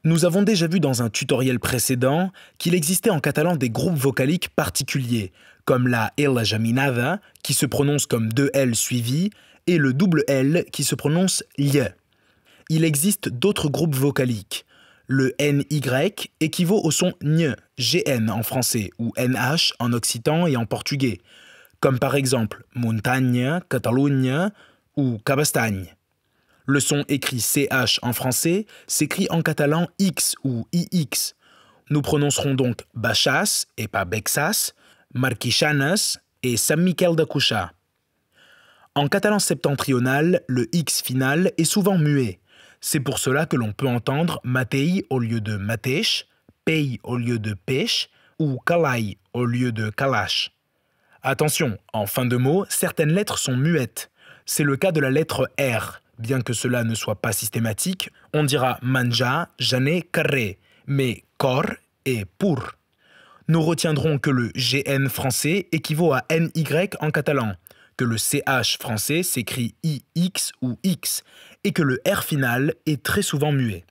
Nous avons déjà vu dans un tutoriel précédent qu'il existait en catalan des groupes vocaliques particuliers, comme la L geminada, qui se prononce comme deux L suivis, et le double L qui se prononce ly. Il existe d'autres groupes vocaliques. Le NY équivaut au son gn, GN en français, ou NH en occitan et en portugais, comme par exemple montagne, Catalunya ou Cabestany. Le son écrit CH en français s'écrit en catalan X ou IX. Nous prononcerons donc Baixas et pas Bexas, Marquixanes et Sant Miquel de Cuixà. En catalan septentrional, le X final est souvent muet. C'est pour cela que l'on peut entendre matei au lieu de mateix, pei au lieu de peix ou calai au lieu de calaix. Attention, en fin de mot, certaines lettres sont muettes. C'est le cas de la lettre R. Bien que cela ne soit pas systématique, on dira manja, jané, carré, mais cor et pour. Nous retiendrons que le GN français équivaut à NY en catalan, que le CH français s'écrit IX ou X, et que le R final est très souvent muet.